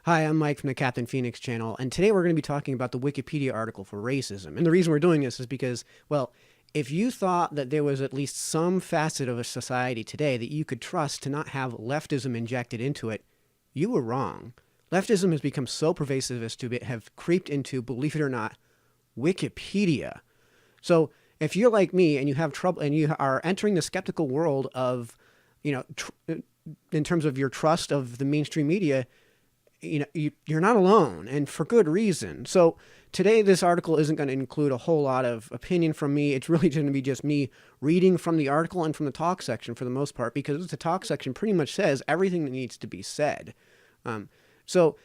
Hi, I'm Mike from the Captain Phoenix channel, and today we're going to be talking about the Wikipedia article for racism. And the reason we're doing this is because, well, if you thought that there was at least some facet of a society today that you could trust to not have leftism injected into it, you were wrong. Leftism has become so pervasive as to have creeped into, believe it or not, Wikipedia. So if you're like me and you have trouble and you are entering the skeptical world of, in terms of your trust of the mainstream media, you're not alone, and for good reason. So today, this article isn't going to include a whole lot of opinion from me. It's really going to be just me reading from the article and from the talk section for the most part, because the talk section pretty much says everything that needs to be said. So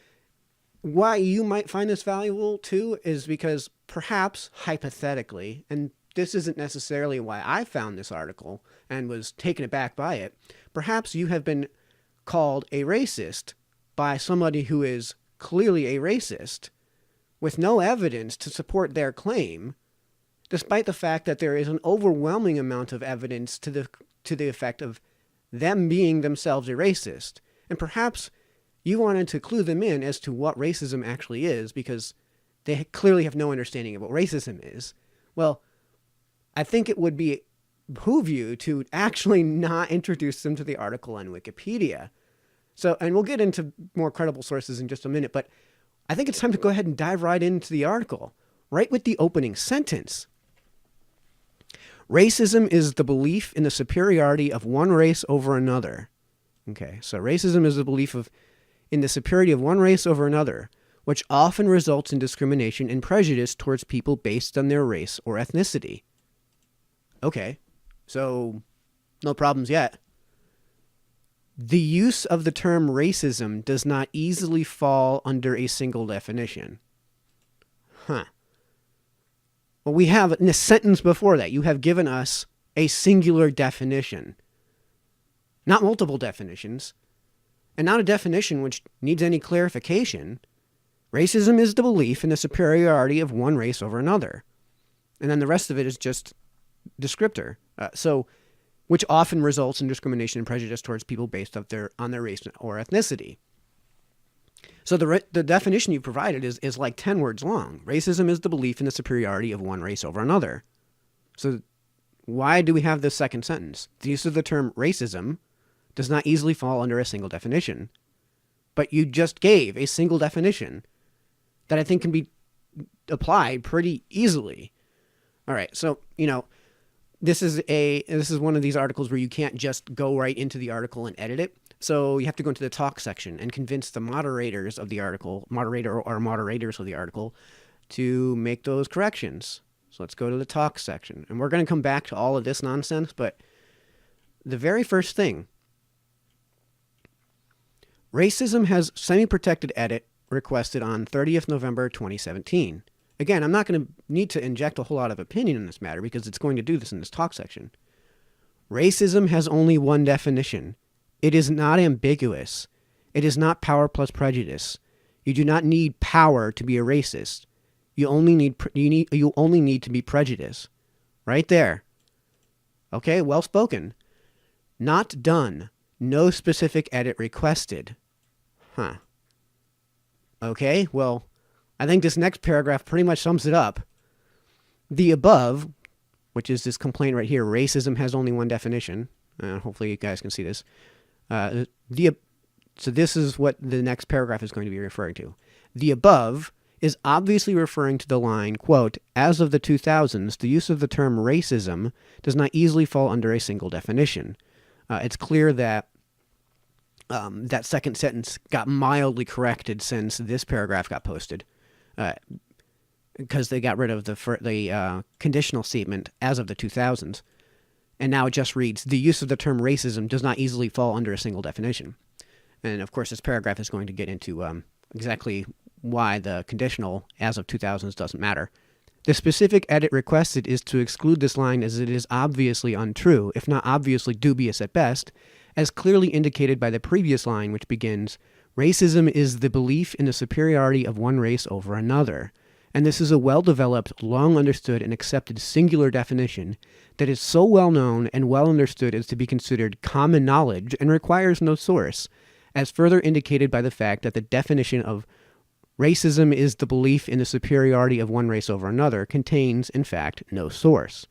why you might find this valuable too is because perhaps hypothetically, and this isn't necessarily why I found this article and was taken aback by it, perhaps you have been called a racist by somebody who is clearly a racist with no evidence to support their claim, despite the fact that there is an overwhelming amount of evidence to the effect of them being themselves a racist. And perhaps you wanted to clue them in as to what racism actually is, because they clearly have no understanding of what racism is. Well, I think it would behoove you to actually not introduce them to the article on Wikipedia. So, and we'll get into more credible sources in just a minute, but I think it's time to go ahead and dive right into the article, right with the opening sentence. Racism is the belief in the superiority of one race over another. Okay, so racism is the belief in the superiority of one race over another, which often results in discrimination and prejudice towards people based on their race or ethnicity. Okay, so no problems yet. The use of the term racism does not easily fall under a single definition. Well, we have in a sentence before that, you have given us a singular definition, not multiple definitions, and not a definition which needs any clarification. Racism is the belief in the superiority of one race over another. And then the rest of it is just descriptor. Which often results in discrimination and prejudice towards people based on their race or ethnicity. So the definition you provided is like 10 words long. Racism is the belief in the superiority of one race over another. So why do we have this second sentence? The use of the term racism does not easily fall under a single definition. But you just gave a single definition that I think can be applied pretty easily. All right, so, this is one of these articles where you can't just go right into the article and edit it. So you have to go into the talk section and convince the moderators of the article, moderators of the article, to make those corrections. So let's go to the talk section. And we're going to come back to all of this nonsense, but the very first thing, racism has semi-protected edit requested on 30th November 2017. Again, I'm not going to need to inject a whole lot of opinion in this matter because it's going to do this in this talk section. Racism has only one definition. It is not ambiguous. It is not power plus prejudice. You do not need power to be a racist. You only need to be prejudiced. Right there. Okay, well spoken. Not done. No specific edit requested. Okay, well, I think this next paragraph pretty much sums it up. The above, which is this complaint right here, racism has only one definition. Hopefully you guys can see this. So this is what the next paragraph is going to be referring to. The above is obviously referring to the line, quote, as of the 2000s, the use of the term racism does not easily fall under a single definition. It's clear that that second sentence got mildly corrected since this paragraph got posted. Because they got rid of the conditional statement as of the 2000s. And now it just reads, the use of the term racism does not easily fall under a single definition. And of course, this paragraph is going to get into exactly why the conditional as of 2000s doesn't matter. The specific edit requested is to exclude this line as it is obviously untrue, if not obviously dubious at best, as clearly indicated by the previous line, which begins, racism is the belief in the superiority of one race over another. And this is a well-developed, long-understood, and accepted singular definition that is so well-known and well-understood as to be considered common knowledge and requires no source, as further indicated by the fact that the definition of racism is the belief in the superiority of one race over another contains, in fact, no source.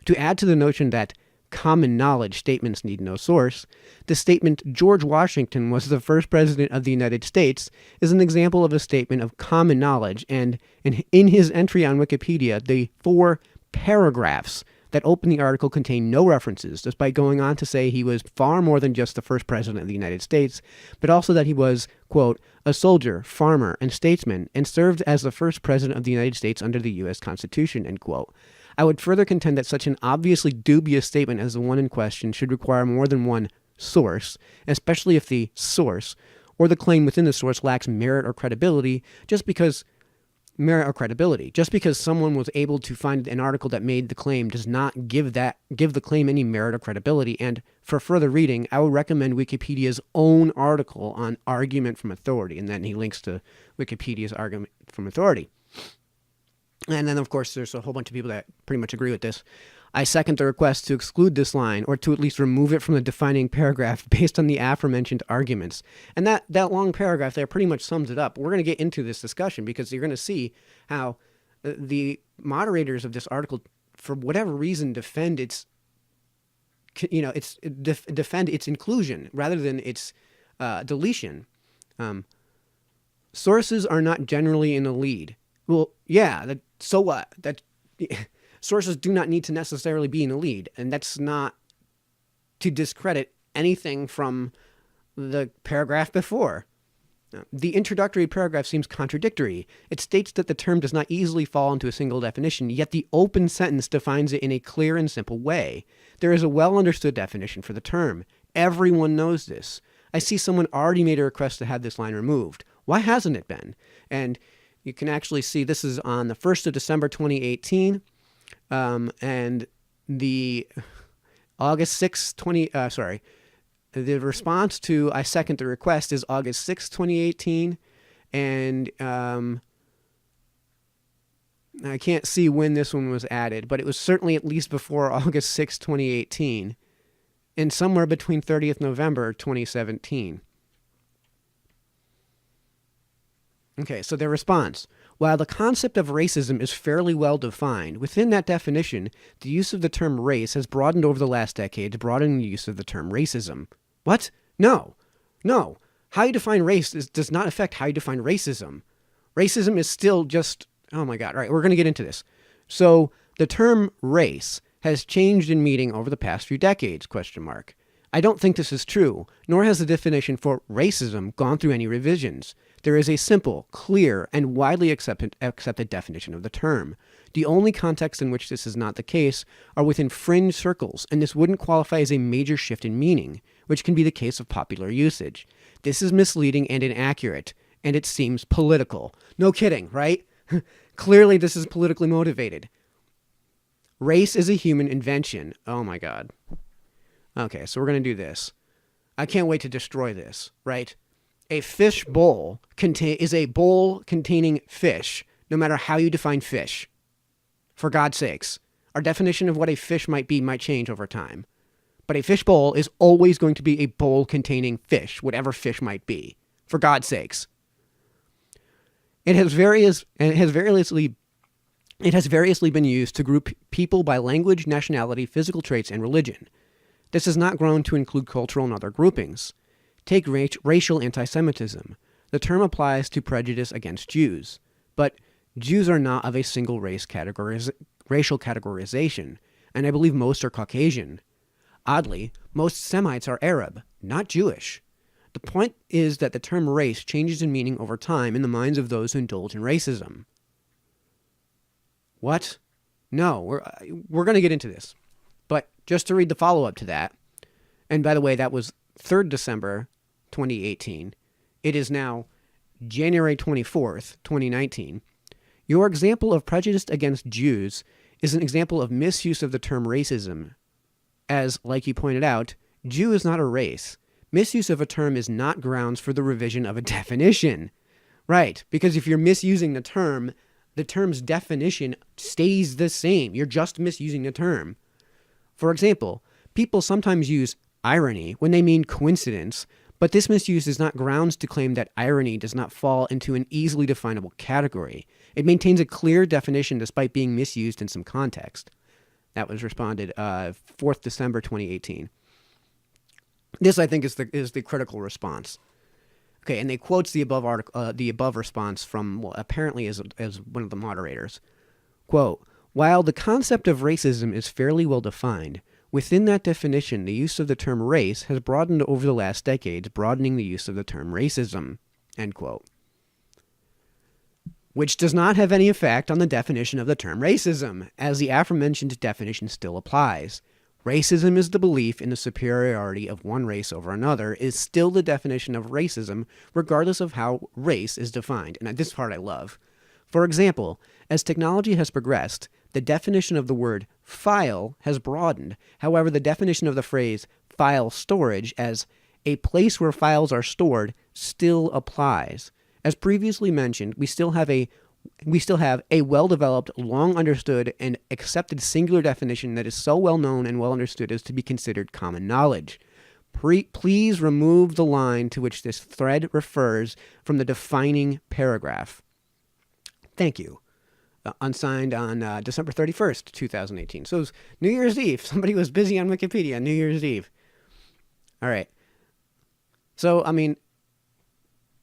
To add to the notion that common knowledge statements need no source, the statement George Washington was the first president of the United States is an example of a statement of common knowledge, and in his entry on Wikipedia, the 4 paragraphs that open the article contain no references, despite going on to say he was far more than just the first president of the United States, but also that he was, quote, a soldier, farmer, and statesman, and served as the first president of the United States under the U.S. Constitution, end quote. I would further contend that such an obviously dubious statement as the one in question should require more than one source, especially if the source, or the claim within the source, lacks merit or credibility, just because someone was able to find an article that made the claim does not give the claim any merit or credibility. And for further reading, I would recommend Wikipedia's own article on argument from authority, and then he links to Wikipedia's argument from authority. And then, of course, there's a whole bunch of people that pretty much agree with this. I second the request to exclude this line, or to at least remove it from the defining paragraph based on the aforementioned arguments. And that long paragraph there pretty much sums it up. We're going to get into this discussion because you're going to see how the moderators of this article, for whatever reason, defend its inclusion rather than its deletion. Sources are not generally in the lead. Well, yeah, so what? Sources do not need to necessarily be in the lead, and that's not to discredit anything from the paragraph before. The introductory paragraph seems contradictory. It states that the term does not easily fall into a single definition, yet the open sentence defines it in a clear and simple way. There is a well-understood definition for the term. Everyone knows this. I see someone already made a request to have this line removed. Why hasn't it been? And you can actually see this is on the 1st of December 2018, and the August 6, the response to I second the request is August 6, 2018, and I can't see when this one was added, but it was certainly at least before August 6, 2018, and somewhere between 30th November 2017. Okay, so their response. While the concept of racism is fairly well defined, within that definition, the use of the term race has broadened over the last decade, broadening the use of the term racism. What? No. How you define race does not affect how you define racism. Racism is still just, oh my God. All right, we're going to get into this. So the term race has changed in meaning over the past few decades, ? I don't think this is true, nor has the definition for racism gone through any revisions. There is a simple, clear, and widely accepted definition of the term. The only contexts in which this is not the case are within fringe circles, and this wouldn't qualify as a major shift in meaning, which can be the case of popular usage. This is misleading and inaccurate, and it seems political. No kidding, right? Clearly this is politically motivated. Race is a human invention. Oh my God. Okay, so we're going to do this. I can't wait to destroy this, right? A fish bowl is a bowl containing fish, no matter how you define fish. For God's sakes, our definition of what a fish might be might change over time. But a fish bowl is always going to be a bowl containing fish, whatever fish might be. For God's sakes. It has variously been used to group people by language, nationality, physical traits, and religion. This has not grown to include cultural and other groupings. Take racial anti-Semitism. The term applies to prejudice against Jews, but Jews are not of a single racial categorization, and I believe most are Caucasian. Oddly, most Semites are Arab, not Jewish. The point is that the term race changes in meaning over time in the minds of those who indulge in racism. What? No, we're going to get into this. But just to read the follow-up to that, and by the way, that was 3rd December 2018. It is now January 24th, 2019. Your example of prejudice against Jews is an example of misuse of the term racism. As, like you pointed out, Jew is not a race. Misuse of a term is not grounds for the revision of a definition. Right, because if you're misusing the term's definition stays the same. You're just misusing the term. For example, people sometimes use irony when they mean coincidence, But this misuse is not grounds to claim that irony does not fall into an easily definable category. It maintains a clear definition despite being misused in some context. That was responded 4th December 2018. This, I think, is the critical response. Okay, and they quotes the above response from, well, apparently as one of the moderators. Quote, while the concept of racism is fairly well defined, within that definition, the use of the term race has broadened over the last decades, broadening the use of the term racism, end quote. Which does not have any effect on the definition of the term racism, as the aforementioned definition still applies. Racism is the belief in the superiority of one race over another is still the definition of racism, regardless of how race is defined. And this part I love. For example, as technology has progressed, the definition of the word file has broadened. However, the definition of the phrase file storage as a place where files are stored still applies. As previously mentioned, we still have a well-developed, long understood, and accepted singular definition that is so well known and well understood as to be considered common knowledge. Please remove the line to which this thread refers from the defining paragraph. Thank you. Unsigned on December 31st, 2018. So it was New Year's Eve. Somebody was busy on Wikipedia New Year's Eve. All right. So, I mean,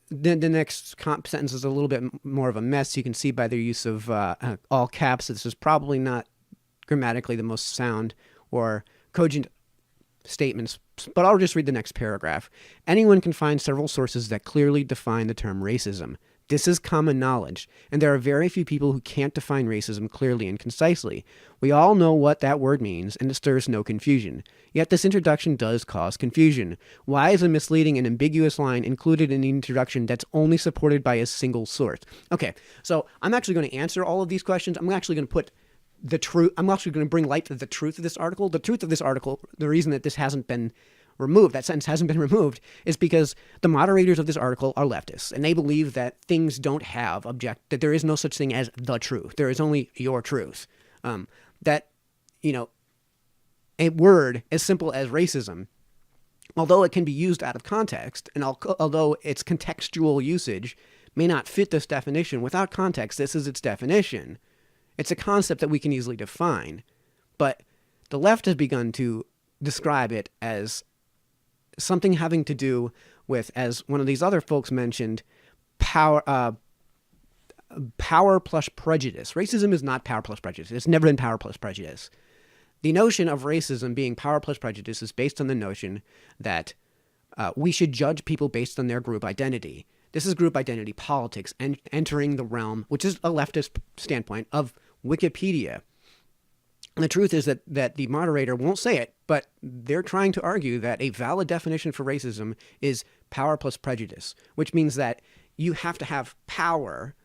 the next sentence is a little bit more of a mess. You can see by their use of all caps, this is probably not grammatically the most sound or cogent statements, but I'll just read the next paragraph. Anyone can find several sources that clearly define the term racism. This is common knowledge, and there are very few people who can't define racism clearly and concisely. We all know what that word means, and it stirs no confusion. Yet this introduction does cause confusion. Why is a misleading and ambiguous line included in the introduction that's only supported by a single source? Okay, so I'm actually going to answer all of these questions. I'm actually going to put the truth. I'm actually going to bring light to the truth of this article. The truth of this article, the reason that this hasn't been removed, that sentence hasn't been removed, is because the moderators of this article are leftists, and they believe that things don't have that there is no such thing as the truth. There is only your truth. That, a word as simple as racism, although it can be used out of context, and although its contextual usage may not fit this definition, without context, this is its definition. It's a concept that we can easily define, but the left has begun to describe it as something having to do with, as one of these other folks mentioned, power plus prejudice. Racism is not power plus prejudice. It's never been power plus prejudice. The notion of racism being power plus prejudice is based on the notion that we should judge people based on their group identity. This is group identity politics and entering the realm, which is a leftist standpoint, of Wikipedia. And the truth is that the moderator won't say it, but they're trying to argue that a valid definition for racism is power plus prejudice, which means that you have to have power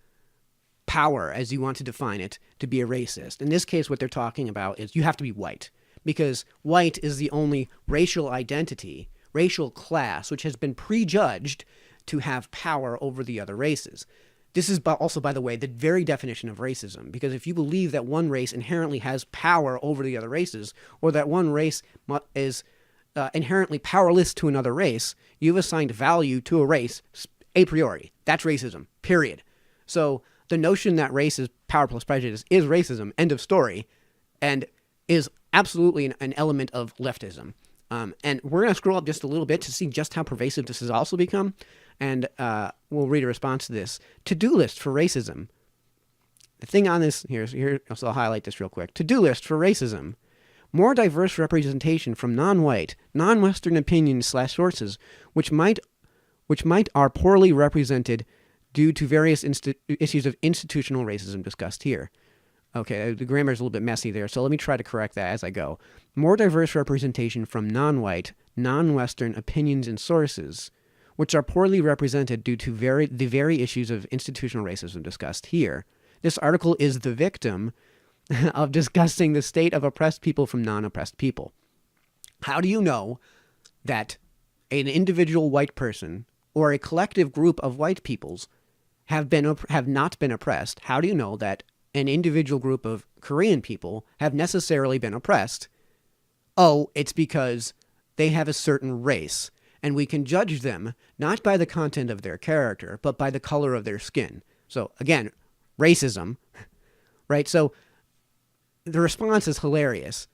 as you want to define it, to be a racist. In this case, what they're talking about is you have to be white, because white is the only racial identity, racial class, which has been prejudged to have power over the other races. This is also, by the way, the very definition of racism, because if you believe that one race inherently has power over the other races, or that one race is inherently powerless to another race, you've assigned value to a race a priori. That's racism, period. So the notion that race is power plus prejudice is racism, end of story, and is absolutely an element of leftism. And we're going to scroll up just a little bit to see just how pervasive this has also become. And we'll read a response to this. To-do list for racism. The thing on this, here, so I'll highlight this real quick. To-do list for racism. More diverse representation from non-white, non-Western opinions/sources, which might are poorly represented due to various issues of institutional racism discussed here. Okay, the grammar is a little bit messy there, so let me try to correct that as I go. More diverse representation from non-white, non-Western opinions and sources, which are poorly represented due to the very issues of institutional racism discussed here. This article is the victim of discussing the state of oppressed people from non-oppressed people. How do you know that an individual white person or a collective group of white peoples have not been oppressed? How do you know that an individual group of Korean people have necessarily been oppressed? Oh, it's because they have a certain race. and we can judge them not by the content of their character, but by the color of their skin. So again, racism, right? So the response is hilarious.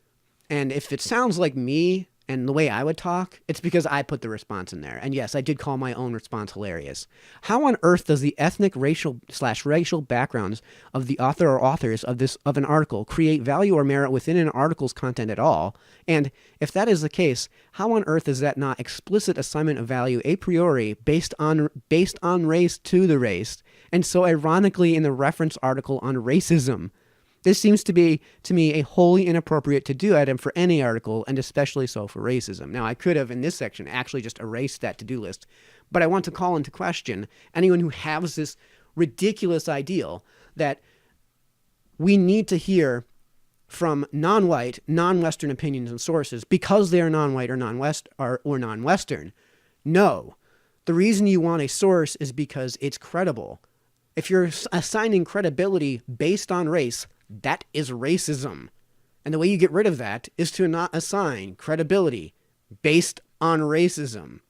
And if it sounds like me and the way I would talk, it's because I put the response in there. And yes, I did call my own response hilarious. How on earth does the ethnic, racial backgrounds of the author or authors of an article create value or merit within an article's content at all? And if that is the case, how on earth is that not explicit assignment of value a priori based on race to the race, and so ironically in the reference article on racism? This seems to be, to me, a wholly inappropriate to-do item for any article, and especially so for racism. Now, I could have, in this section, actually just erased that to-do list, but I want to call into question anyone who has this ridiculous ideal that we need to hear from non-white, non-Western opinions and sources because they are non-white or non-Western. No. The reason you want a source is because it's credible. If you're assigning credibility based on race, that is racism. And the way you get rid of that is to not assign credibility based on racism.